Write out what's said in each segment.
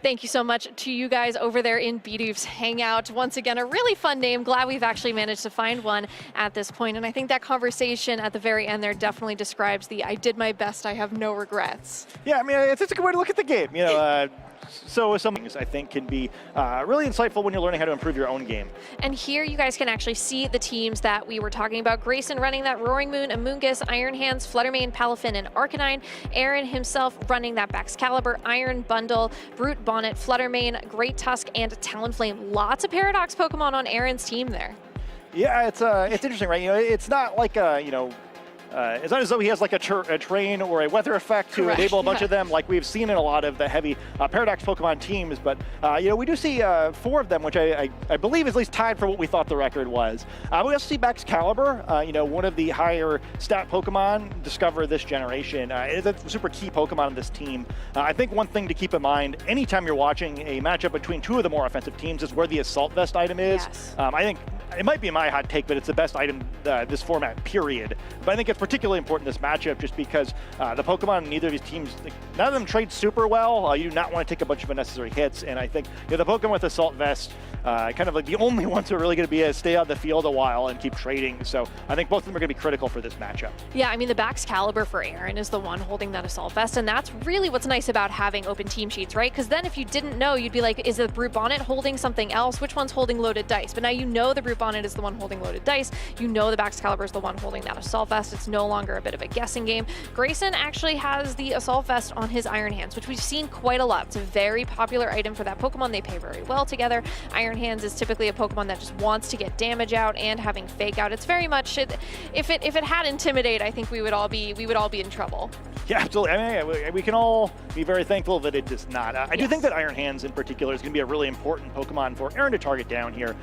Thank you so much to you guys over there in BDoof's Hangout. Once again, a really fun name. Glad we've actually managed to find one at this point. And I think that conversation at the very end there definitely describes the I did my best, I have no regrets. Yeah, I mean, it's a good way to look at the game. You know, so some things I think can be really insightful when you're learning how to improve your own game. And here you guys can actually see the teams that we were talking about. Grayson running that Roaring Moon, Amoonguss, Iron Hands, Fluttermane, Palafin, and Arcanine. Aaron himself running that Baxcalibur, Iron Bundle, Brute Bonnet, Fluttermane, Great Tusk, and Talonflame. Lots of Paradox Pokemon on Aaron's team there. Yeah, it's interesting, right? You know, it's not like it's not as though he has like a terrain or a weather effect to enable a bunch of them like we've seen in a lot of the heavy Paradox Pokemon teams, but you know, we do see 4 of them, which I believe is at least tied for what we thought the record was. We also see Baxcalibur, you know, one of the higher stat Pokemon discovered this generation. It's a super key Pokemon in this team. I think one thing to keep in mind anytime you're watching a matchup between 2 of the more offensive teams is where the Assault Vest item is. Yes. I think it might be my hot take, but it's the best item this format, period. But I think it's particularly important in this matchup just because the Pokemon in neither of these teams, none of them trade super well. You do not want to take a bunch of unnecessary hits, and I think the Pokemon with Assault Vest, kind of like the only ones who are really going to be stay on the field a while and keep trading. So I think both of them are going to be critical for this matchup. Yeah, I mean, the Baxcalibur for Aaron is the one holding that Assault Vest, and that's really what's nice about having open team sheets, right? Because then if you didn't know, you'd be like, is the Brute Bonnet holding something else? Which one's holding loaded dice? But now you know the Brute Bonnet is the one holding loaded dice. You know the Baxcalibur is the one holding that Assault Vest. It's no longer a bit of a guessing game. Grayson actually has the Assault Vest on his Iron Hands, which we've seen quite a lot. It's a very popular item for that Pokemon. They pair very well together. Iron Hands is typically a Pokemon that just wants to get damage out and having Fake Out. It's very much, if it had Intimidate, I think we would all be in trouble. Yeah, absolutely. I mean, we can all be very thankful that it does not. I do think that Iron Hands in particular is going to be a really important Pokemon for Aaron to target down here.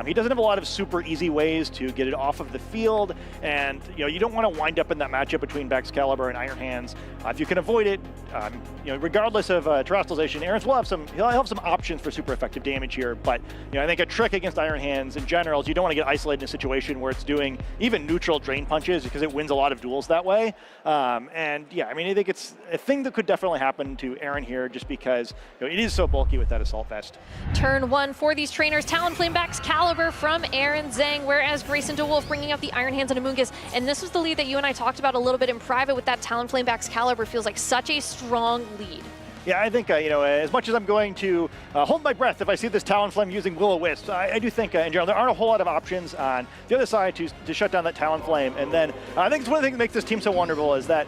He doesn't have a lot of super easy ways to get it off of the field, and you know, you don't want to wind up in that matchup between Baxcalibur and Iron Hands. If you can avoid it, you know, regardless of terrestrialization, Aaron's will have he'll have some options for super effective damage here. But you know, I think a trick against Iron Hands in general is you don't want to get isolated in a situation where it's doing even neutral drain punches because it wins a lot of duels that way. And yeah, I mean, I think it's a thing that could definitely happen to Aaron here just because you know, it is so bulky with that Assault Vest. Turn 1 for these trainers. Talonflame Baxcalibur from Aaron Zheng, whereas Grayson DeWolfe bringing out the Iron Hands and Amoonguss. And this was the lead that you and I talked about a little bit in private with that Talonflame Baxcalibur. Feels like such a strong lead. Yeah, I think, you know, as much as I'm going to hold my breath if I see this Talonflame using Will-O-Wisp, I do think, in general, there aren't a whole lot of options on the other side to shut down that Talonflame. And then I think it's one of the things that makes this team so wonderful is that,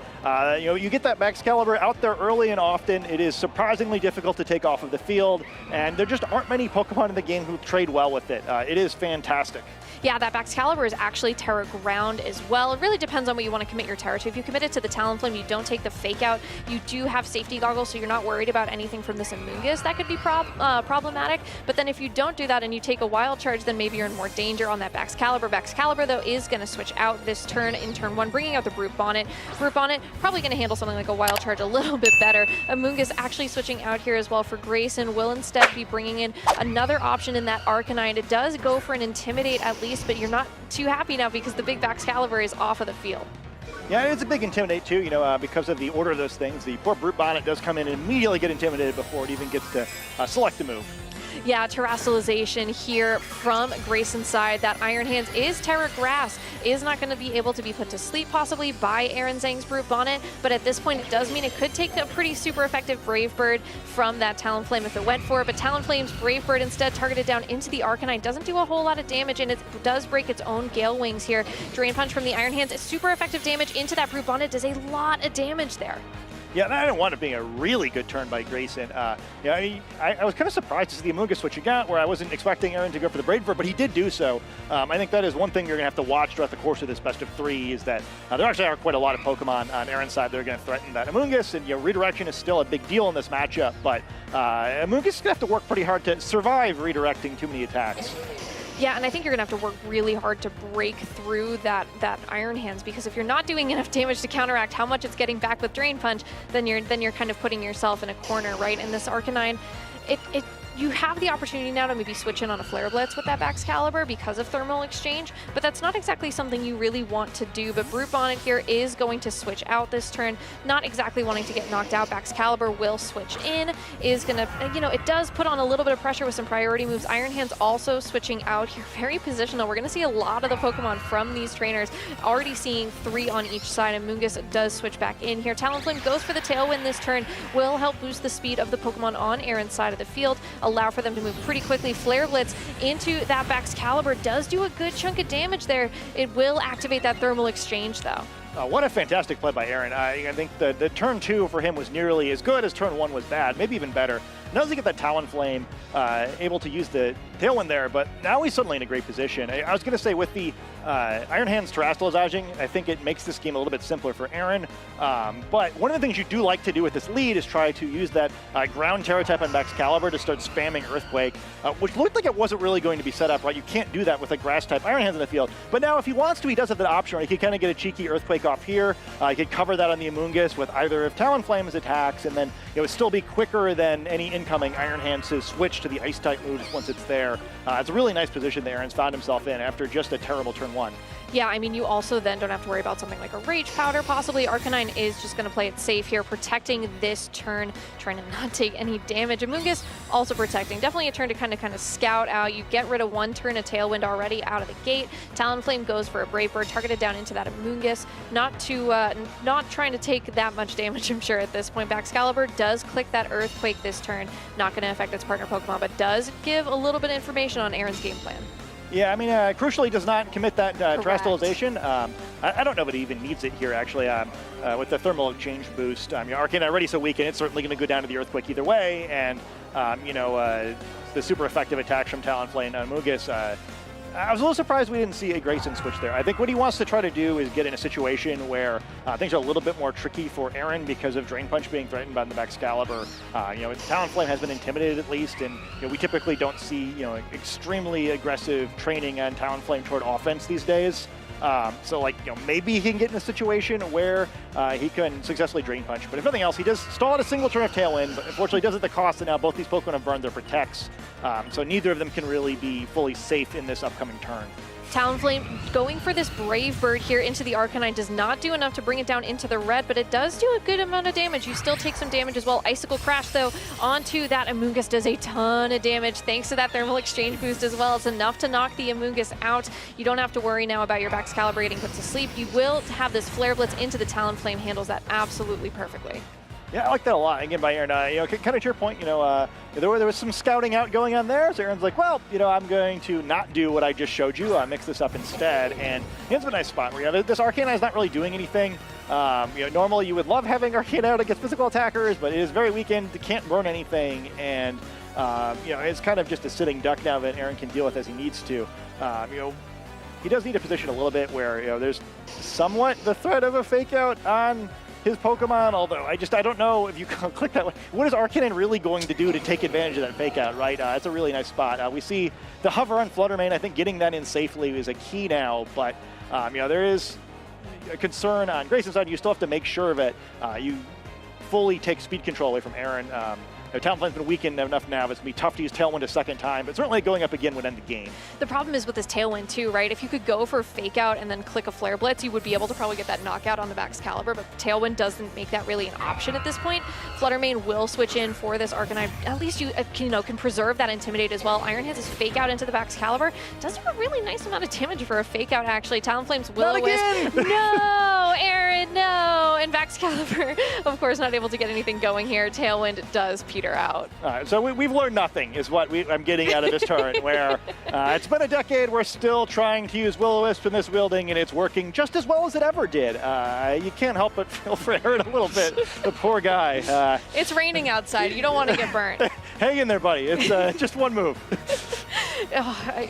you know, you get that Baxcalibur out there early and often. It is surprisingly difficult to take off of the field, and there just aren't many Pokemon in the game who trade well with it. It is fantastic. Yeah, that Baxcalibur is actually Terra Ground as well. It really depends on what you want to commit your Terra to. If you commit it to the Talonflame, you don't take the Fake Out. You do have safety goggles, so you're not worried about anything from this Amoonguss. That could be problematic. But then if you don't do that and you take a Wild Charge, then maybe you're in more danger on that Baxcalibur. Baxcalibur, though, is going to switch out this turn in turn 1, bringing out the Brute Bonnet. Brute Bonnet probably going to handle something like a Wild Charge a little bit better. Amoonguss actually switching out here as well for Grayson. Will instead be bringing in another option in that Arcanine. It does go for an Intimidate at least, but you're not too happy now because the big Baxcalibur is off of the field. Yeah, it's a big Intimidate too, you know, because of the order of those things. The poor Brute Bonnet does come in and immediately get intimidated before it even gets to select a move. Yeah, terrestrialization here from Grayson's side. That Iron Hands is Terra Grass, is not going to be able to be put to sleep possibly by Aaron Zheng's Brute Bonnet, but at this point it does mean it could take a pretty super effective Brave Bird from that Talonflame if it went for it, but Talonflame's Brave Bird instead targeted down into the Arcanine doesn't do a whole lot of damage, and it does break its own Gale Wings here. Drain Punch from the Iron Hands is super effective damage into that Brute Bonnet, does a lot of damage there. Yeah, and I didn't want it being a really good turn by Grayson. Yeah, I was kind of surprised to see the Amoonguss switch again, where I wasn't expecting Aaron to go for the Brave Bird, but he did do so. I think that is one thing you're going to have to watch throughout the course of this best of 3 is that there actually are quite a lot of Pokemon on Aaron's side that are going to threaten that Amoonguss, and you know, redirection is still a big deal in this matchup, but Amoonguss is going to have to work pretty hard to survive redirecting too many attacks. Yeah, and I think you're going to have to work really hard to break through that Iron Hands, because if you're not doing enough damage to counteract how much it's getting back with Drain Punch, then you're kind of putting yourself in a corner, right? And this Arcanine, You have the opportunity now to maybe switch in on a Flare Blitz with that Baxcalibur because of Thermal Exchange, but that's not exactly something you really want to do. But Brute Bonnet here is going to switch out this turn, not exactly wanting to get knocked out. Baxcalibur will switch in, is going to, it does put on a little bit of pressure with some priority moves. Iron Hands also switching out here, very positional. We're going to see a lot of the Pokemon from these trainers, already seeing 3 on each side, and Mungus does switch back in here. Talonflame goes for the Tailwind this turn, will help boost the speed of the Pokemon on Aaron's side of the field, allow for them to move pretty quickly. Flare Blitz into that Baxcalibur does do a good chunk of damage there. It will activate that Thermal Exchange though. What a fantastic play by Aaron. I think the turn 2 for him was nearly as good as turn 1 was bad, maybe even better. Now does he get that Talonflame, able to use the Tailwind there, but now he's suddenly in a great position. I was going to say with the Iron Hands Terastallizing, I think it makes this game a little bit simpler for Aaron. But one of the things you do like to do with this lead is try to use that Ground Terra type on Baxcalibur to start spamming Earthquake, which looked like it wasn't really going to be set up right. You can't do that with a Grass type Iron Hands in the field. But now if he wants to, he does have that option. Right? He could kind of get a cheeky Earthquake off here. He could cover that on the Amoonguss with either of Talonflame's attacks, and then it would still be quicker than any incoming Iron Hands to switch to the Ice type moves once it's there. It's a really nice position that Aaron's found himself in after just a terrible turn 1. Yeah, I mean, you also then don't have to worry about something like a Rage Powder, possibly. Arcanine is just going to play it safe here, protecting this turn, trying to not take any damage. Amoonguss also protecting. Definitely a turn to kind of scout out. You get rid of 1 turn of Tailwind already out of the gate. Talonflame goes for a Brave Bird, targeted down into that Amoonguss. Not trying to take that much damage, I'm sure, at this point. Baxcalibur does click that Earthquake this turn. Not going to affect its partner Pokemon, but does give a little bit of information on Aaron's game plan. Yeah, I mean, crucially does not commit that Terastallization. I don't know if it even needs it here, actually, with the Thermal Exchange boost. Arcanine already so weak, and it's certainly going to go down to the Earthquake either way, and, the super effective attacks from Talonflame and Amoonguss. I was a little surprised we didn't see a Grayson switch there. I think what he wants to try to do is get in a situation where things are a little bit more tricky for Aaron because of Drain Punch being threatened by the Baxcalibur. Talonflame has been intimidated at least, and we typically don't see extremely aggressive training on Talonflame toward offense these days. So maybe he can get in a situation where he can successfully Drain Punch. But if nothing else, he does stall at a single turn of Tailwind, but unfortunately does at the cost that now both these Pokemon have burned their Protects. So neither of them can really be fully safe in this upcoming turn. Talonflame going for this Brave Bird here into the Arcanine does not do enough to bring it down into the red, but it does do a good amount of damage. You still take some damage as well. Icicle Crash, though, onto that Amoonguss does a ton of damage thanks to that Thermal Exchange boost as well. It's enough to knock the Amoonguss out. You don't have to worry now about your Baxcalibur getting put to sleep. You will have this Flare Blitz into the Talonflame, handles that absolutely perfectly. Yeah, I like that a lot. Again, by Aaron, kind of to your point, there was some scouting out going on there. So Aaron's like, well, I'm going to not do what I just showed you. Mix this up instead. And it's a nice spot where this Arcanine is not really doing anything. Normally you would love having Arcanine out against physical attackers, but it is very weakened. It can't burn anything, and it's kind of just a sitting duck now that Aaron can deal with as he needs to. He does need to position a little bit where there's somewhat the threat of a fake out on his Pokemon, although I don't know if you click that way. What is Arcanine really going to do to take advantage of that fake out, right? It's a really nice spot. We see the hover on Fluttermane. I think getting that in safely is a key now, but there is a concern on Grayson's side. You still have to make sure that you fully take speed control away from Aaron. Talonflame's been weakened enough now. It's going to be tough to use Tailwind a second time, but certainly going up again would end the game. The problem is with this Tailwind too, right? If you could go for a Fake Out and then click a Flare Blitz, you would be able to probably get that knockout on the Baxcalibur, but Tailwind doesn't make that really an option at this point. Fluttermane will switch in for this Arcanine. At least you can preserve that Intimidate as well. Iron Hands is Fake Out into the Baxcalibur. Does do a really nice amount of damage for a Fake Out, actually. Talonflame's Will-O-Wisp. No, Aaron, no. And Baxcalibur, of course, not able to get anything going here. Tailwind does peter out. All right, so we've learned nothing is what I'm getting out of this turn, where it's been a decade. We're still trying to use Will-O-Wisp in this wielding, and it's working just as well as it ever did. You can't help but feel for Aaron a little bit. The poor guy. It's raining outside. You don't want to get burnt. Hang in there, buddy. It's just one move.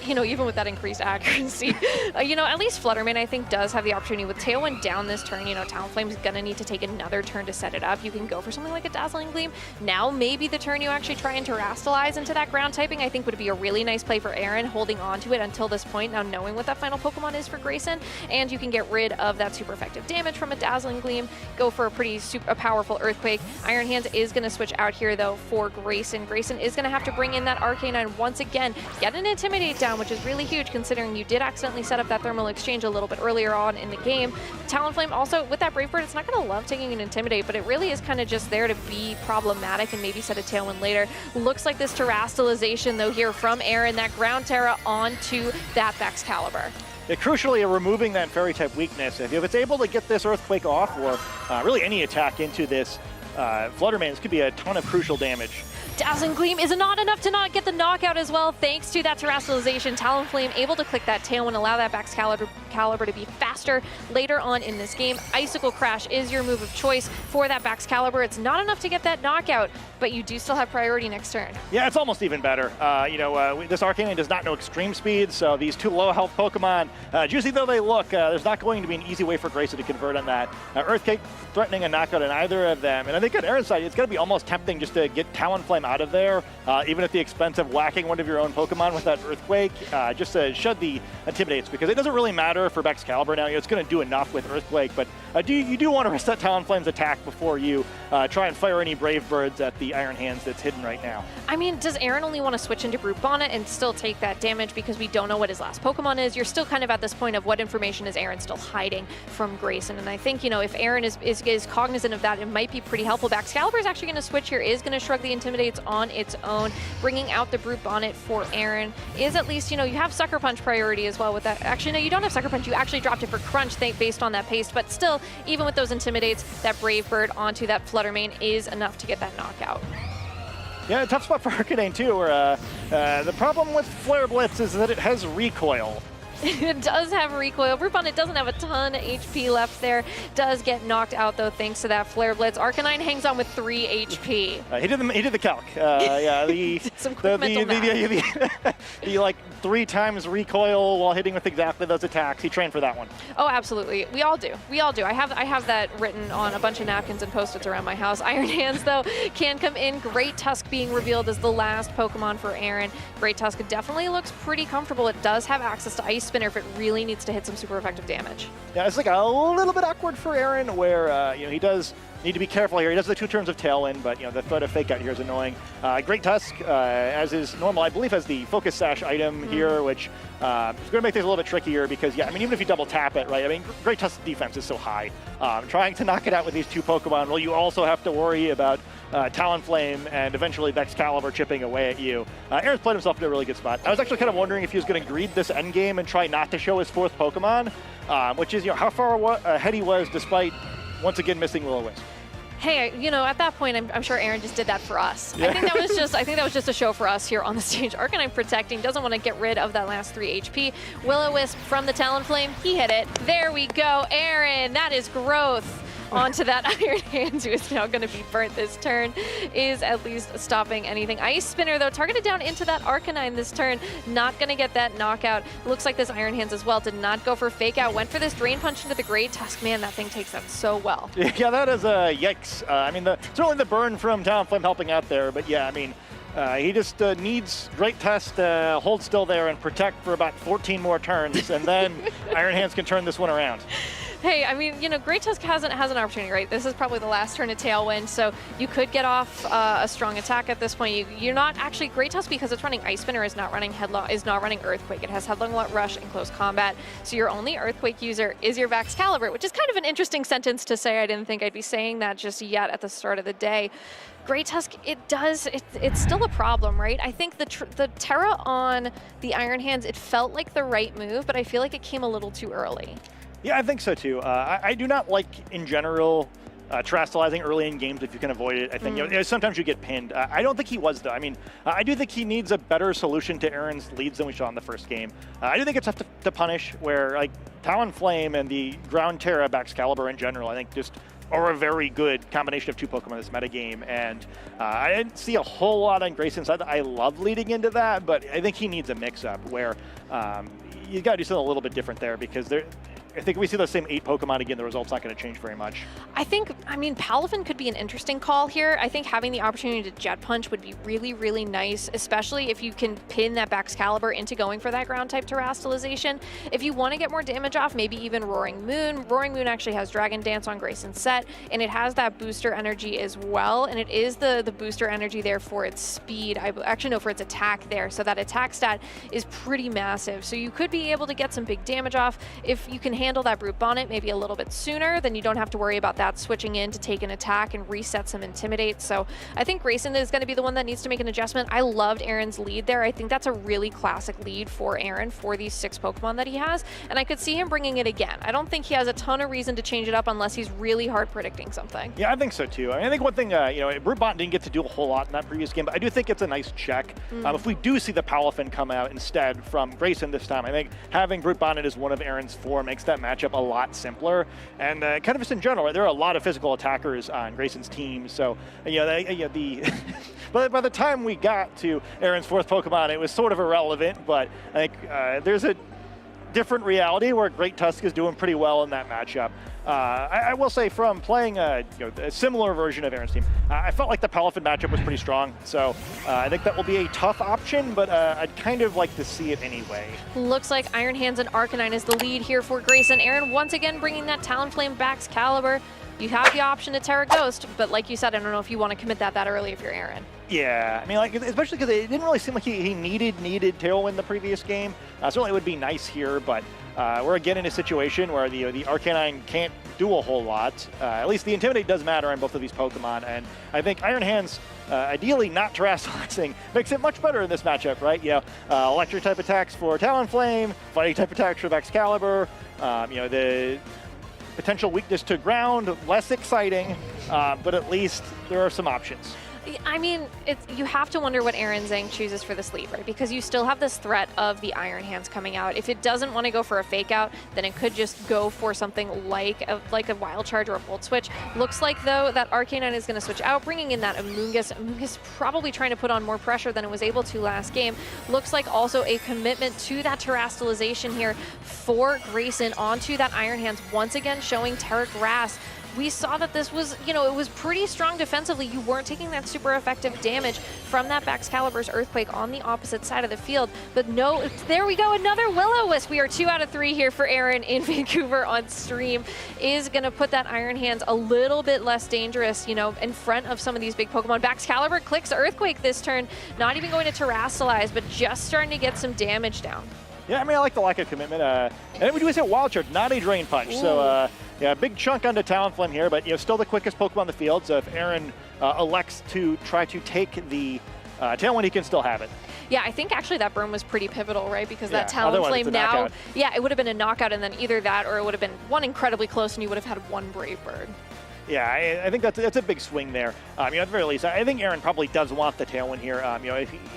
You know, even with that increased accuracy, you know, at least Flutterman, I think, does have the opportunity with Tailwind down this turn. You know, Talonflame's going to need to take another turn to set it up. You can go for something like a Dazzling Gleam. Now, maybe the turn you actually try and Terrastalize into that ground typing, I think would be a really nice play for Aaron, holding on to it until this point, now knowing what that final Pokemon is for Grayson, and you can get rid of that super effective damage from a Dazzling Gleam, go for a pretty powerful Earthquake. Iron Hands is going to switch out here, though, for Grayson. Grayson is going to have to bring in that Arcanine once again, get an Intimidate down, which is really huge considering you did accidentally set up that Thermal Exchange a little bit earlier on in the game. Talonflame also, with that Brave Bird, it's not going to love taking an Intimidate, but it really is kind of just there to be problematic and maybe set a Tailwind later. Looks like this Terrastalization, though, here from Aaron, that Ground Terra onto that Baxcalibur. Yeah, crucially, removing that Fairy-type weakness. If it's able to get this Earthquake off, or really any attack into this Flutterman, this could be a ton of crucial damage. Dazzling Gleam is not enough to not get the knockout as well, thanks to that Terrastalization. Talonflame able to click that Tailwind, allow that Baxcalibur to be faster later on in this game. Icicle Crash is your move of choice for that Baxcalibur. It's not enough to get that knockout, but you do still have priority next turn. Yeah, it's almost even better. You know, this Arcanine does not know extreme speed, so these two low health Pokemon, juicy though they look, there's not going to be an easy way for Grayson to convert on that. Earthquake threatening a knockout on either of them, and I think on Aaron's side, it's going to be almost tempting just to get Talonflame out of there, even at the expense of whacking one of your own Pokemon with that Earthquake, just to shed the Intimidates, because it doesn't really matter for Baxcalibur now. You know, it's going to do enough with Earthquake, but you do want to reset Talonflame's attack before you try and fire any Brave Birds at the Iron Hands that's hidden right now. I mean, does Aaron only want to switch into Brute Bonnet and still take that damage because we don't know what his last Pokemon is? You're still kind of at this point of what information is Aaron still hiding from Grayson, and I think, you know, if Aaron is cognizant of that, it might be pretty helpful. Baxcalibur is actually going to switch here, is going to shrug the Intimidates on its own, bringing out the Brute Bonnet for Aaron. Is at least, you know, you have Sucker Punch priority as well with that. Actually, no, you don't have Sucker Punch. You actually dropped it for Crunch based on that pace, but still, even with those Intimidates, that Brave Bird onto that Fluttermane is enough to get that knockout. Yeah, a tough spot for Arcanine too, where the problem with Flare Blitz is that it has recoil. It does have recoil. Brute Bonnet doesn't have a ton of HP left there. Does get knocked out, though, thanks to that Flare Blitz. Arcanine hangs on with 3 HP. He did the calc. Yeah, the like 3 times recoil while hitting with exactly those attacks. He trained for that one. Oh, absolutely. We all do. We all do. I have that written on a bunch of napkins and Post-its around my house. Iron Hands, though, can come in. Great Tusk being revealed as the last Pokemon for Aaron. Great Tusk definitely looks pretty comfortable. It does have access to Ice Spinner if it really needs to hit some super effective damage. Yeah, it's like a little bit awkward for Aaron, where you know, he does need to be careful here. He does the 2 turns of Tailwind, but you know, the threat of Fake Out here is annoying. Great Tusk, as is normal, I believe, has the Focus Sash item here, which is going to make things a little bit trickier because, yeah, I mean, even if you double tap it, right? I mean, Great Tusk's defense is so high. Trying to knock it out with these 2 Pokemon, well, you also have to worry about Talonflame and eventually Baxcalibur chipping away at you. Aaron's played himself in a really good spot. I was actually kind of wondering if he was going to greed this endgame and try not to show his 4th Pokemon, which is, you know, how far ahead he was despite once again missing Will-O-Wisp. Hey, you know, at that point, I'm sure Aaron just did that for us. Yeah. I think that was just a show for us here on the stage. Arcanine protecting, doesn't want to get rid of that last 3 HP. Will-O-Wisp from the Talonflame, he hit it. There we go, Aaron, that is growth. Onto that Iron Hands, who is now going to be burnt this turn, is at least stopping anything. Ice Spinner, though, targeted down into that Arcanine this turn. Not going to get that knockout. Looks like this Iron Hands as well did not go for Fake Out. Went for this Drain Punch into the Great Tusk. Man, that thing takes that so well. Yeah, that is a yikes. I mean, certainly the burn from Talonflame helping out there, but yeah, I mean, he just needs Great Tusk to hold still there and protect for about 14 more turns, and then Iron Hands can turn this one around. Hey, I mean, you know, Great Tusk has an opportunity, right? This is probably the last turn of Tailwind, so you could get off a strong attack at this point. You're not actually Great Tusk because it's running Ice Spinner is not running Earthquake. It has Headlong Rush in close combat, so your only Earthquake user is your Baxcalibur, which is kind of an interesting sentence to say. I didn't think I'd be saying that just yet at the start of the day. Great Tusk, it's still a problem, right? I think the Terra on the Iron Hands, it felt like the right move, but I feel like it came a little too early. Yeah, I think so too. I do not like, in general, Terrastalizing early in games if you can avoid it. I think you know, sometimes you get pinned. I don't think he was, though. I mean, I do think he needs a better solution to Aaron's leads than we saw in the first game. I do think it's tough to punish, where like Talonflame and the Ground Terra Baxcalibur in general, I think just are a very good combination of two Pokemon in this metagame, and I didn't see a whole lot on Grayson's side. I love leading into that, but I think he needs a mix-up where you got to do something a little bit different there, because I think if we see those same 8 Pokemon again, the result's not going to change very much. I mean, Palafin could be an interesting call here. I think having the opportunity to Jet Punch would be really, really nice, especially if you can pin that Baxcalibur into going for that ground-type Terastallization. If you want to get more damage off, maybe even Roaring Moon. Roaring Moon actually has Dragon Dance on Grayson's set, and it has that booster energy as well, and it is the booster energy there for its speed. Actually, no, for its attack there, so that attack stat is pretty massive. So you could be able to get some big damage off if you can handle that Brute Bonnet maybe a little bit sooner, then you don't have to worry about that switching in to take an attack and reset some Intimidate. So I think Grayson is going to be the one that needs to make an adjustment. I loved Aaron's lead there. I think that's a really classic lead for Aaron for these 6 Pokemon that he has, and I could see him bringing it again. I don't think he has a ton of reason to change it up unless he's really hard predicting something. Yeah, I think so too. I mean, I think one thing, Brute Bonnet didn't get to do a whole lot in that previous game, but I do think it's a nice check. If we do see the Palafin come out instead from Grayson this time, I think having Brute Bonnet as one of Aaron's 4 makes that matchup a lot simpler. And kind of just in general, right, there are a lot of physical attackers on Grayson's team, so but by the time we got to Aaron's 4th Pokemon, it was sort of irrelevant, but I think there's a different reality where Great Tusk is doing pretty well in that matchup. I will say, from playing a similar version of Aaron's team, I felt like the Palafin matchup was pretty strong, so I think that will be a tough option, but I'd kind of like to see it anyway. Looks like Iron Hands and Arcanine is the lead here for Grayson. Aaron once again bringing that Talonflame Baxcalibur. You have the option to Terra Ghost, but like you said, I don't know if you want to commit that early if you're Aaron. Yeah, I mean, like, especially because it didn't really seem like he needed Tailwind the previous game. Certainly it would be nice here, but we're again in a situation where the Arcanine can't do a whole lot. At least the Intimidate does matter on both of these Pokemon, and I think Iron Hands, ideally not Terastallizing, makes it much better in this matchup, right? Electric type attacks for Talonflame, fighting type attacks for Baxcalibur, the potential weakness to ground, less exciting, but at least there are some options. I mean, you have to wonder what Aaron Zheng chooses for this lead, right? Because you still have this threat of the Iron Hands coming out. If it doesn't want to go for a Fake Out, then it could just go for something like a Wild Charge or a Volt Switch. Looks like, though, that Arcanine is going to switch out, bringing in that Amoonguss. Amoonguss probably trying to put on more pressure than it was able to last game. Looks like also a commitment to that Terastallization here for Grayson onto that Iron Hands, once again showing Terra Grass. We saw that this was, it was pretty strong defensively. You weren't taking that super effective damage from that Baxcalibur's Earthquake on the opposite side of the field. But no, there we go, another Will-O-Wisp. We are 2 out of 3 here for Aaron in Vancouver on stream. Is going to put that Iron Hands a little bit less dangerous, in front of some of these big Pokemon. Baxcalibur clicks Earthquake this turn, not even going to Terrastallize, but just starting to get some damage down. Yeah, I mean, I like the lack of commitment. And then we do say Wild Charge, not a Drain Punch. Ooh. So, yeah, big chunk onto Talonflame here, but still the quickest Pokemon on the field. So if Aaron elects to try to take the Tailwind, he can still have it. Yeah, I think actually that burn was pretty pivotal, right? Because that Talonflame now, it would have been a knockout, and then either that or it would have been one incredibly close, and you would have had one Brave Bird. Yeah, I think that's a big swing there. At the very least, I think Aaron probably does want the Tailwind here.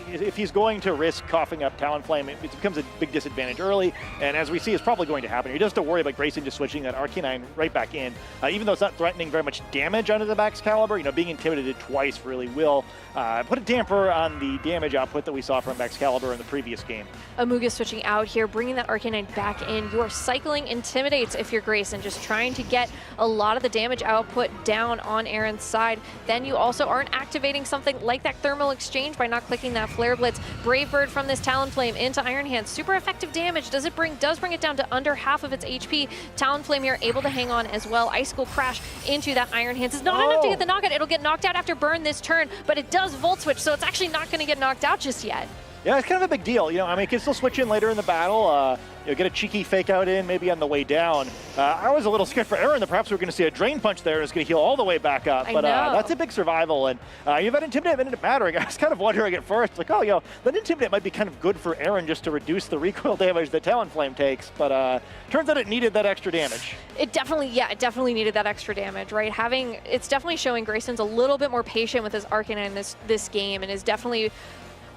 If he's going to risk coughing up Talonflame, it becomes a big disadvantage early, and as we see, it's probably going to happen. He doesn't have to worry about Grayson just switching that Arcanine right back in. Even though it's not threatening very much damage onto the Baxcalibur, being intimidated twice really will put a damper on the damage output that we saw from Baxcalibur in the previous game. Amoonguss switching out here, bringing that Arcanine back in. You are cycling Intimidates if you're Grayson, just trying to get a lot of the damage output down on Aaron's side. Then you also aren't activating something like that Thermal Exchange by not clicking that Flare Blitz. Brave Bird from this Talonflame into Iron Hands. Super effective damage. Does bring it down to under half of its HP. Talonflame here able to hang on as well. Icicle Crash into that Iron Hands. It's not enough to get the knockout. It'll get knocked out after burn this turn, but it does Volt Switch, so it's actually not going to get knocked out just yet. Yeah, it's kind of a big deal. It can still switch in later in the battle. Get a cheeky Fake Out in, maybe on the way down. I was a little scared for Aaron that perhaps we were going to see a Drain Punch there and it's going to heal all the way back up. But that's a big survival. And you've had Intimidate ended up mattering. I was kind of wondering at first, like, that Intimidate might be kind of good for Aaron just to reduce the recoil damage that Talonflame takes. But turns out it needed that extra damage. It definitely needed that extra damage, right? It's definitely showing Grayson's a little bit more patient with his Arcanine this game, and is definitely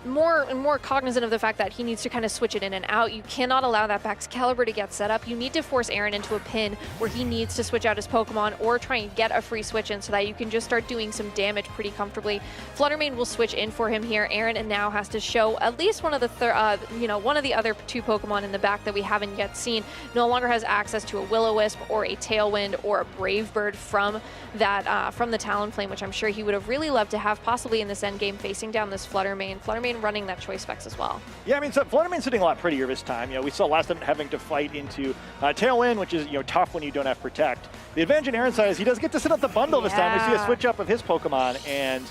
more and more cognizant of the fact that he needs to kind of switch it in and out. You cannot allow that Excalibur to get set up. You need to force Aaron into a pin where he needs to switch out his Pokemon or try and get a free switch in so that you can just start doing some damage pretty comfortably. Fluttermane will switch in for him here. Aaron now has to show at least one of the other 2 Pokemon in the back that we haven't yet seen. No longer has access to a Will-O-Wisp or a Tailwind or a Brave Bird from that from the Talonflame, which I'm sure he would have really loved to have possibly in this end game facing down this Fluttermane. Fluttermane running that Choice Specs as well. Yeah, I mean, so Fluttermane's sitting a lot prettier this time. We saw last time having to fight into Tailwind, which is tough when you don't have Protect. The advantage in Aaron's side is he does get to sit up the bundle this time. We see a switch up of his Pokemon, and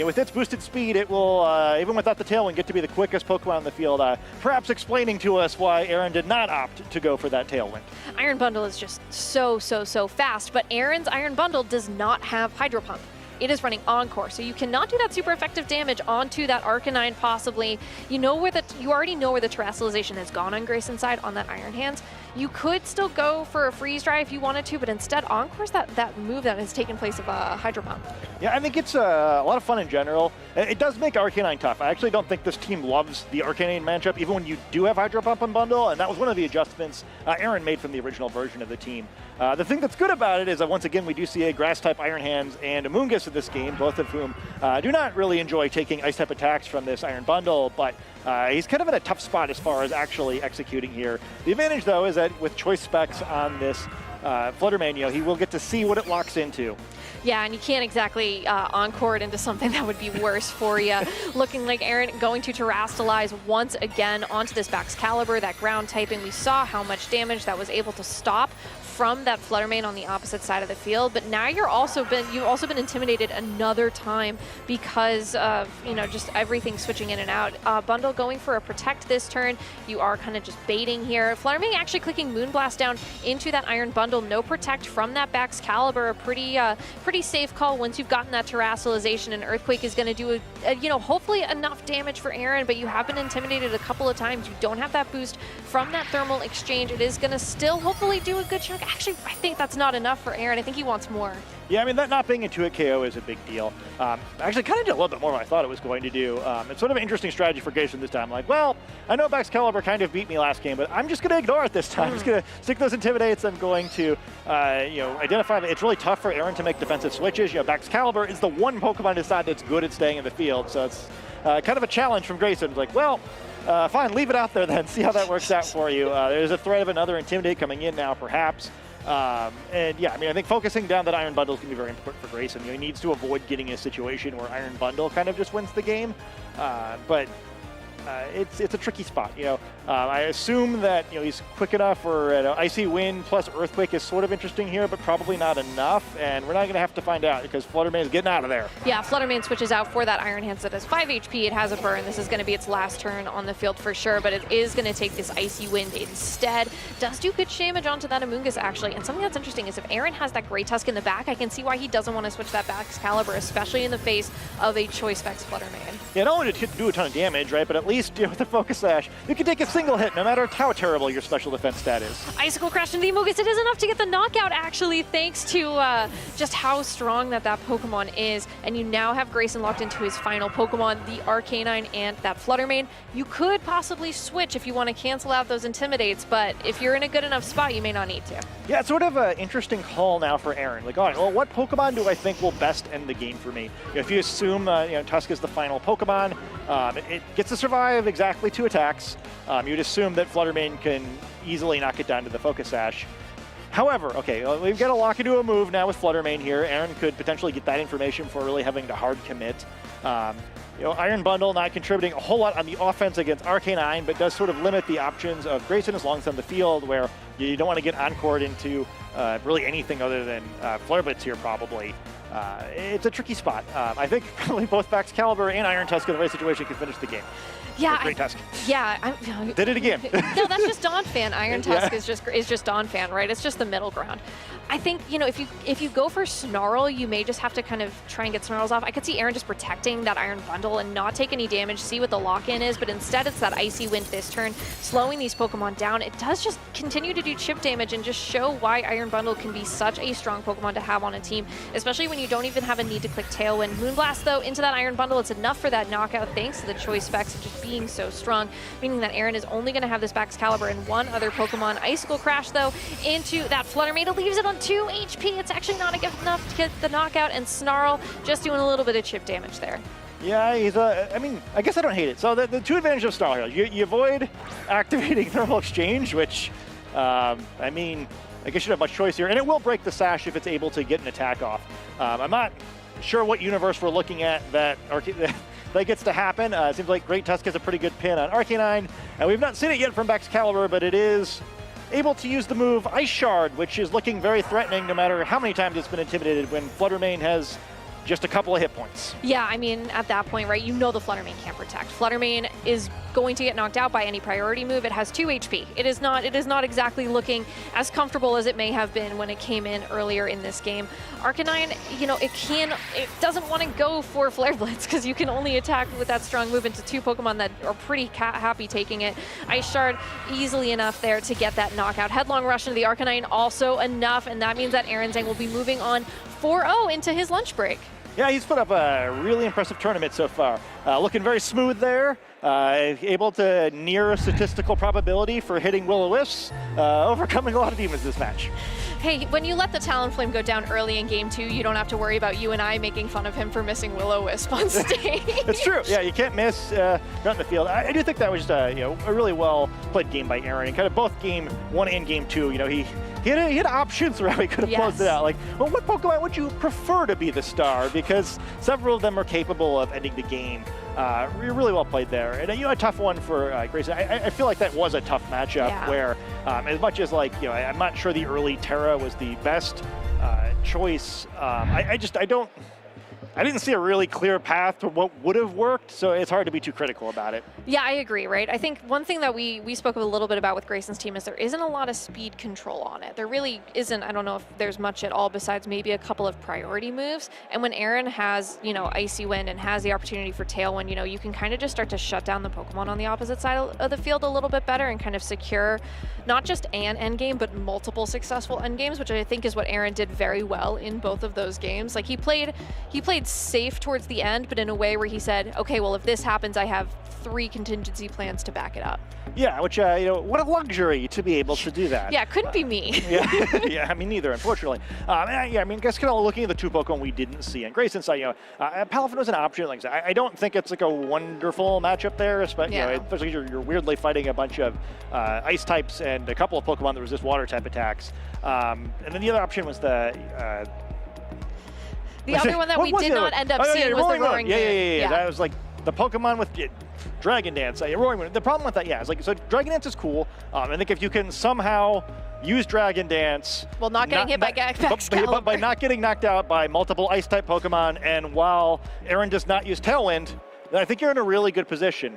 with its boosted speed, it will, even without the Tailwind, get to be the quickest Pokemon in the field, perhaps explaining to us why Aaron did not opt to go for that Tailwind. Iron Bundle is just so fast, but Aaron's Iron Bundle does not have Hydro Pump. It is running Encore, so you cannot do that super effective damage onto that Arcanine possibly. You already know where the Terrestrialization has gone on Grayson's side on that Iron Hands. You could still go for a Freeze Dry if you wanted to, but instead Encore's that move that has taken place of a Hydro Pump. Yeah, I think it's a lot of fun in general. It does make Arcanine tough. I actually don't think this team loves the Arcanine matchup, even when you do have Hydro Pump and Bundle, and that was one of the adjustments Aaron made from the original version of the team. The thing that's good about it is that once again we do see a Grass-type Iron Hands and a Moongus in this game, both of whom do not really enjoy taking Ice-type attacks from this Iron Bundle, but he's kind of in a tough spot as far as actually executing here. The advantage, though, is that with Choice Specs on this Fluttermane, he will get to see what it locks into. Yeah, and you can't exactly encore it into something that would be worse for you. Looking like Aaron going to Terrastalize once again onto this Excalibur, that ground typing. We saw how much damage that was able to stop from that Fluttermane on the opposite side of the field, but now you've also been intimidated another time because of just everything switching in and out. Bundle going for a Protect this turn. You are kind of just baiting here. Fluttermane actually clicking Moonblast down into that Iron Bundle. No Protect from that Excalibur. A pretty safe call once you've gotten that Terrestrialization, and Earthquake is going to do hopefully enough damage for Aaron, but you have been intimidated a couple of times. You don't have that boost from that Thermal Exchange. It is going to still hopefully do a good chunk. Actually, I think that's not enough for Aaron. I think he wants more. Yeah, I mean, that not being Intuit KO is a big deal. Actually, kind of did a little bit more than I thought it was going to do. It's sort of an interesting strategy for Grayson this time. Like, well, I know Excalibur kind of beat me last game, but I'm just going to ignore it this time. I'm just going to stick those Intimidates. I'm going to, identify that it's really tough for Aaron to make defensive switches. Excalibur is the one Pokemon in his side that's good at staying in the field, so it's kind of a challenge from Grayson. It's like, well, fine, leave it out there then. See how that works out for you. There's a threat of another Intimidate coming in now, perhaps. And yeah, I mean, I think focusing down that Iron Bundle is going to be very important for Grayson. He needs to avoid getting in a situation where Iron Bundle kind of just wins the game. But it's a tricky spot. I assume that he's quick enough, or Icy Wind plus Earthquake is sort of interesting here, but probably not enough. And we're not going to have to find out because Fluttermane is getting out of there. Yeah, Fluttermane switches out for that Iron Hands that has 5 HP. It has a burn. This is going to be its last turn on the field for sure, but it is going to take this Icy Wind instead. Does do good damage onto that Amoonguss actually. And something that's interesting is if Aaron has that Great Tusk in the back, I can see why he doesn't want to switch that back Excalibur, especially in the face of a Choice Specs Fluttermane. Yeah, not only to do a ton of damage, right, but at least with the Focus Sash, you can take a single hit no matter how terrible your special defense stat is. Icicle Crash into the Amoonguss. It is enough to get the knockout, actually, thanks to just how strong that Pokemon is. And you now have Grayson locked into his final Pokemon, the Arcanine and that Fluttermane. You could possibly switch if you want to cancel out those Intimidates, but if you're in a good enough spot, you may not need to. Yeah, it's sort of an interesting call now for Aaron. Like, all right, well, what Pokemon do I think will best end the game for me? If you assume Tusk is the final Pokemon, it gets to survive exactly 2 attacks. You'd assume that Fluttermane can easily knock it down to the Focus Sash. However, okay, we've got to lock into a move now with Fluttermane here. Aaron could potentially get that information for really having to hard commit. Iron Bundle not contributing a whole lot on the offense against Arcanine, but does sort of limit the options of Grayson as long as on the field, where you don't want to get encored into really anything other than Flare Blitz here, probably. It's a tricky spot. I think probably both Excalibur and Iron Tusk in the right situation can finish the game. Yeah, Great Tusk. Yeah, did it again. No, that's just Donphan. Iron Tusk is just Donphan, right? It's just the middle ground. I think if you go for Snarl, you may just have to kind of try and get Snarls off. I could see Aaron just protecting that Iron Bundle and not take any damage, see what the lock-in is, but instead it's that Icy Wind this turn, slowing these Pokemon down. It does just continue to do chip damage and just show why Iron Bundle can be such a strong Pokemon to have on a team, especially when you don't even have a need to click Tailwind. Moonblast, though, into that Iron Bundle, it's enough for that knockout thanks to the choice specs just being so strong, meaning that Aaron is only going to have this Baxcalibur and one other Pokemon. Icicle Crash, though, into that Flutter Mane. It leaves it on 2 HP. It's actually not enough to get the knockout, and Snarl just doing a little bit of chip damage there. Yeah, he's I mean, I guess I don't hate it. So the two advantages of Snarl here, you avoid activating Thermal Exchange, which, I mean, I guess you don't have much choice here, and it will break the Sash if it's able to get an attack off. I'm not sure what universe we're looking at that gets to happen. It seems like Great Tusk has a pretty good pin on Arcanine, and we've not seen it yet from Baxcalibur, but it is able to use the move Ice Shard, which is looking very threatening no matter how many times it's been intimidated when Flutter Mane has just a couple of hit points. Yeah, I mean, at that point, right, you know the Flutter Mane can't protect. Flutter Mane is going to get knocked out by any priority move. It has 2 HP. It is not exactly looking as comfortable as it may have been when it came in earlier in this game. Arcanine, you know, it doesn't want to go for Flare Blitz because you can only attack with that strong move into 2 Pokemon that are pretty happy taking it. Ice Shard easily enough there to get that knockout. Headlong Rush into the Arcanine also enough, and that means that Aaron Zheng will be moving on 4-0 into his lunch break. Yeah, he's put up a really impressive tournament so far. Looking very smooth there, able to near a statistical probability for hitting Will-O-Wisps, overcoming a lot of demons this match. Hey, when you let the Talonflame go down early in game 2, you don't have to worry about you and I making fun of him for missing Will-O-Wisp on stage. It's true. Yeah, you can't miss out in the field. I do think that was just a really well played game by Aaron. And kind of both game 1 and game 2, you know, he had options where he could have closed it out. Like, well, what Pokemon would you prefer to be the star? Because several of them are capable of ending the game. Really well played there. And a tough one for Grayson. I feel like that was a tough matchup where, as much as I'm not sure the early Terra was the best choice. I didn't see a really clear path to what would have worked, so it's hard to be too critical about it. Yeah, I agree, right? I think one thing that we spoke a little bit about with Grayson's team is there isn't a lot of speed control on it. There really isn't. I don't know if there's much at all besides maybe a couple of priority moves. And when Aaron has, Icy Wind and has the opportunity for Tailwind, you can kind of just start to shut down the Pokemon on the opposite side of the field a little bit better and kind of secure not just an endgame, but multiple successful endgames, which I think is what Aaron did very well in both of those games. Like he played safe towards the end, but in a way where he said, okay, well, if this happens, I have 3 contingency plans to back it up. Yeah, which, what a luxury to be able to do that. Yeah, it couldn't be me. Yeah, I mean, neither, unfortunately. I guess kind of looking at the 2 Pokemon we didn't see. And Grayson's side, Palafin was an option. Like I don't think it's like a wonderful matchup there, especially you're weirdly fighting a bunch of ice types and a couple of Pokemon that resist water type attacks. And then the other option was the other one that we did not end up seeing was the Roaring Moon. Yeah. That was like the Pokemon with Dragon Dance. Roaring Moon. The problem with that, is like, so Dragon Dance is cool. I think if you can somehow use Dragon Dance, well, not getting hit by Baxcalibur, by not getting knocked out by multiple Ice type Pokemon, and while Aaron does not use Tailwind, then I think you're in a really good position.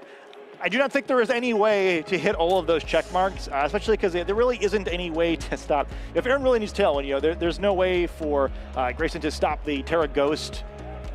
I do not think there is any way to hit all of those check marks, especially because there really isn't any way to stop. If Aaron really needs Tailwind, there's no way for Grayson to stop the Terra Ghost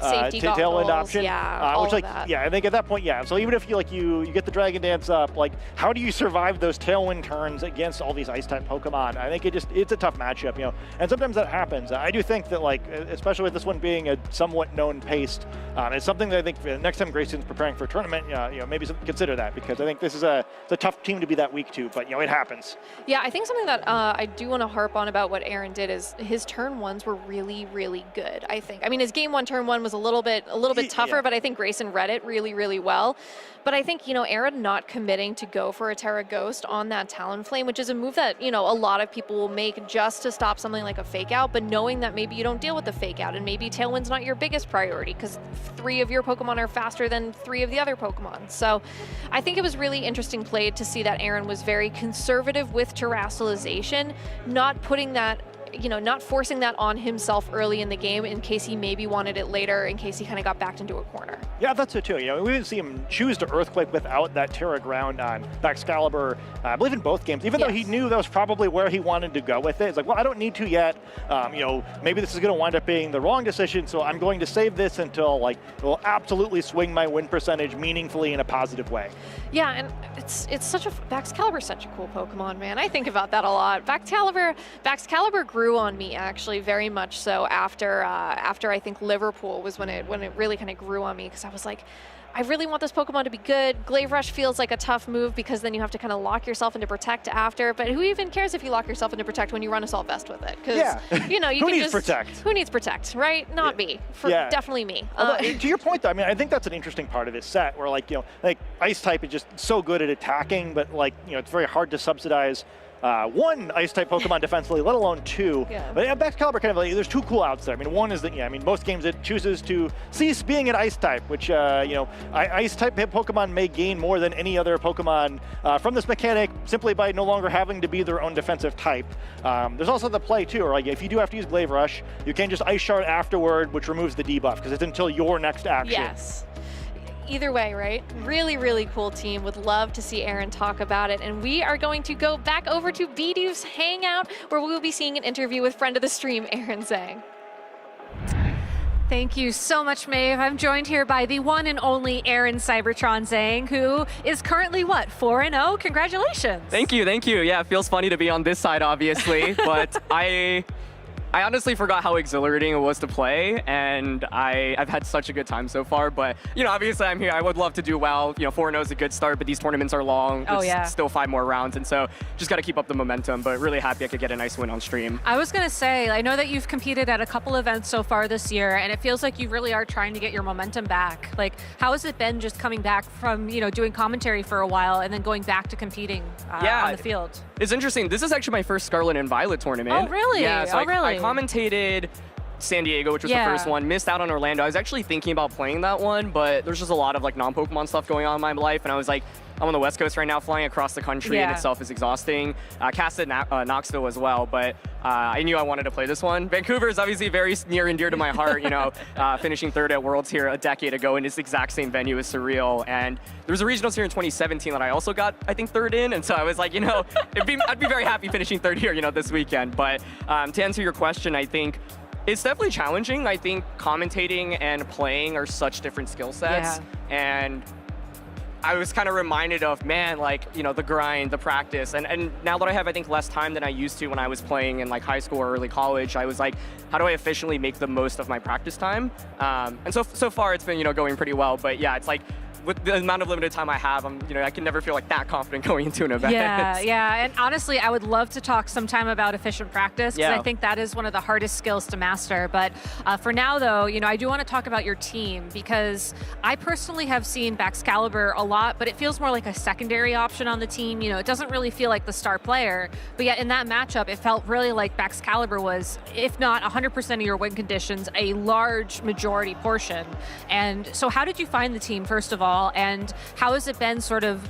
Tailwind option. I think at that point, So even if you get the Dragon Dance up, like how do you survive those Tailwind turns against all these Ice type Pokemon? I think it's a tough matchup, and sometimes that happens. I do think that especially with this one being a somewhat known pace, it's something that I think next time Grayson's preparing for a tournament, maybe consider that, because I think this is a tough team to be that weak to, but it happens. Yeah, I think something that I do want to harp on about what Aaron did is his turn 1s were really, really good. I think. I mean, his game 1 turn 1 was a little bit tougher, but I think Grayson read it really, really well. But I think, Aaron not committing to go for a Terra Ghost on that Talonflame, which is a move that, a lot of people will make just to stop something like a fake out, but knowing that maybe you don't deal with the fake out and maybe Tailwind's not your biggest priority because 3 of your Pokemon are faster than 3 of the other Pokemon. So I think it was really interesting played to see that Aaron was very conservative with Terastallization, not putting that not forcing that on himself early in the game in case he maybe wanted it later, in case he kind of got backed into a corner. Yeah, that's it too. We didn't see him choose to Earthquake without that Terra Ground on Baxcalibur, I believe in both games, even though he knew that was probably where he wanted to go with it. It's like, well, I don't need to yet. Maybe this is going to wind up being the wrong decision, so I'm going to save this until it will absolutely swing my win percentage meaningfully in a positive way. Yeah, and Baxcalibur's such a cool Pokemon, man. I think about that a lot. Baxcalibur grew grew on me, actually, very much so. After I think Liverpool was when it really kind of grew on me, because I was like, I really want this Pokemon to be good. Glaive Rush feels like a tough move because then you have to kind of lock yourself into Protect after. But who even cares if you lock yourself into Protect when you run Assault Vest with it? Because you know, you who can needs Protect? Who needs Protect, right? Not me. Definitely me. To your point, though, I mean, I think that's an interesting part of this set, where like Ice type is just so good at attacking, but like it's very hard to subsidize one Ice-type Pokemon defensively, let alone two. But Excalibur kind of like, there's two cool outs there. I mean, one is that, most games it chooses to cease being an Ice-type, which, Ice-type Pokemon may gain more than any other Pokemon from this mechanic simply by no longer having to be their own defensive type. There's also the play, too, where like, if you do have to use Glaive Rush, you can just Ice Shard afterward, which removes the debuff, because it's until your next action. Yes. Either way, right? Really, really cool team. Would love to see Aaron talk about it. And we are going to go back over to Bidoof's Hangout, where we will be seeing an interview with friend of the stream, Aaron Zheng. Thank you so much, Maeve. I'm joined here by the one and only Aaron Cybertron Zheng, who is currently, what, 4-0? Congratulations. Thank you. Yeah, it feels funny to be on this side, obviously, but I honestly forgot how exhilarating it was to play, and I've had such a good time so far. But, obviously I'm here. I would love to do well. 4-0 is a good start, but these tournaments are long. There's still 5 more rounds, and so just got to keep up the momentum, but really happy I could get a nice win on stream. I was going to say, I know that you've competed at a couple events so far this year, and it feels like you really are trying to get your momentum back. Like, how has it been just coming back from, doing commentary for a while and then going back to competing on the field? It's interesting. This is actually my first Scarlet and Violet tournament. Oh, really? Yeah, so really? I commentated San Diego, which was the first one. Missed out on Orlando. I was actually thinking about playing that one, but there's just a lot of like non-Pokemon stuff going on in my life, and I was like, I'm on the West Coast right now, flying across the country in itself is exhausting. Casted Knoxville as well, but I knew I wanted to play this one. Vancouver is obviously very near and dear to my heart, finishing 3rd at Worlds here a decade ago in this exact same venue as Surreal. And there was a regionals here in 2017 that I also got, I think, 3rd in. And so I was like, I'd be very happy finishing 3rd here, this weekend. But to answer your question, I think it's definitely challenging. I think commentating and playing are such different skill sets. And I was kind of reminded of, man, like, the grind, the practice. And now that I have, I think, less time than I used to when I was playing in like high school or early college, I was like, how do I efficiently make the most of my practice time? And so far it's been, going pretty well. But yeah, it's like, with the amount of limited time I have, I can never feel like that confident going into an event. Yeah. And honestly, I would love to talk sometime about efficient practice, because I think that is one of the hardest skills to master. But for now, though, I do want to talk about your team, because I personally have seen Baxcalibur a lot, but it feels more like a secondary option on the team. It doesn't really feel like the star player. But yet in that matchup, it felt really like Baxcalibur was, if not 100% of your win conditions, a large majority portion. And so how did you find the team, first of all? And how has it been sort of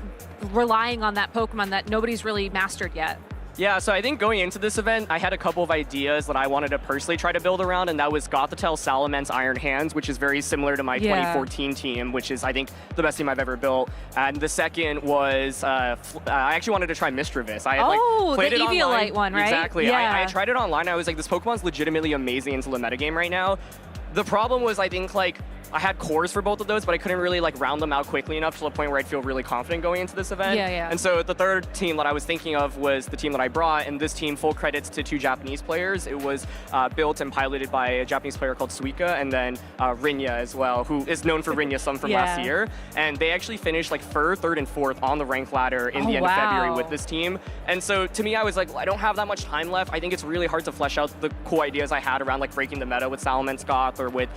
relying on that Pokemon that nobody's really mastered yet? Yeah, so I think going into this event, I had a couple of ideas that I wanted to personally try to build around, and that was Gothitelle, Salamence, Iron Hands, which is very similar to my 2014 team, which is, I think, the best team I've ever built. And the second was, I actually wanted to try Mischievous. I had, played the it Eviolite online. One, right? Exactly. I tried it online. I was like, this Pokemon's legitimately amazing into the metagame right now. The problem was, I think, like, I had cores for both of those, but I couldn't really like round them out quickly enough to the point where I'd feel really confident going into this event. And so the third team that I was thinking of was the team that I brought, and this team, full credits to 2 Japanese players. It was built and piloted by a Japanese player called Suika, and then Rinya as well, who is known for Rinya some from last year. And they actually finished like 3rd and 4th on the rank ladder in the end of February with this team. And so to me, I was like, I don't have that much time left. I think it's really hard to flesh out the cool ideas I had around like breaking the meta with Salamence Goth or with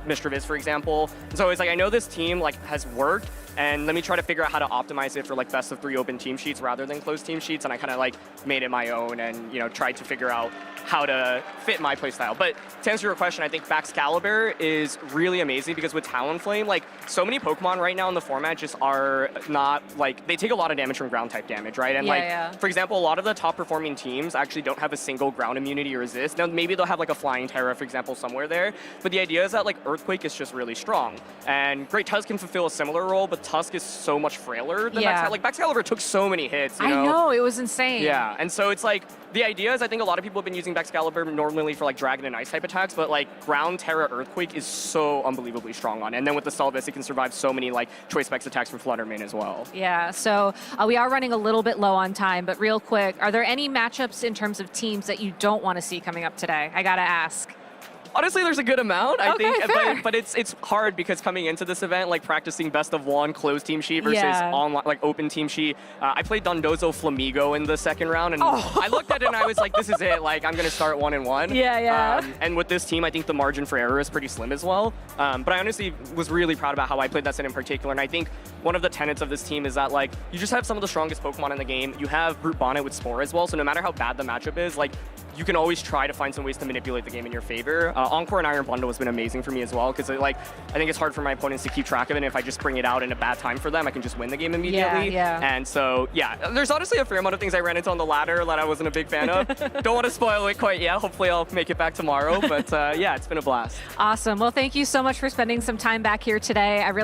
Mischievous, for example. So it's like, I know this team like has worked, and let me try to figure out how to optimize it for like best of 3 open team sheets rather than closed team sheets. And I kind of like made it my own and, tried to figure out how to fit my playstyle. But to answer your question, I think Baxcalibur is really amazing because with Talonflame, like so many Pokemon right now in the format just are not like, they take a lot of damage from ground type damage, right? And for example, a lot of the top performing teams actually don't have a single ground immunity or resist. Now maybe they'll have like a Flying Terra, for example, somewhere there. But the idea is that like Earthquake Earthquake is just really strong. And Great Tusk can fulfill a similar role, but Tusk is so much frailer than Like, Excalibur took so many hits, you know? I know, it was insane. Yeah, and so it's like, the idea is I think a lot of people have been using Excalibur normally for like Dragon and Ice type attacks, but like Ground, Terra, Earthquake is so unbelievably strong on it. And then with the Solvis, it can survive so many like Choice Specs attacks from Fluttermane as well. Yeah, so we are running a little bit low on time, but real quick, are there any matchups in terms of teams that you don't want to see coming up today? I gotta ask. Honestly, there's a good amount, I think, fair. but it's hard because coming into this event, like practicing best of one closed team sheet versus online, like open team sheet. I played Dondozo Flamigo in the second round, and I looked at it and I was like, this is it. Like, I'm gonna start 1-1. Yeah. And with this team, I think the margin for error is pretty slim as well. But I honestly was really proud about how I played that set in particular, and I think one of the tenets of this team is that like you just have some of the strongest Pokemon in the game. You have Brute Bonnet with Spore as well, so no matter how bad the matchup is, like you can always try to find some ways to manipulate the game in your favor. Encore and Iron Bundle has been amazing for me as well, because like I think it's hard for my opponents to keep track of it, and if I just bring it out in a bad time for them, I can just win the game immediately. Yeah. And so, yeah, there's honestly a fair amount of things I ran into on the ladder that I wasn't a big fan of. Don't want to spoil it quite yet. Hopefully I'll make it back tomorrow, but yeah, it's been a blast. Awesome. Well, thank you so much for spending some time back here today. I really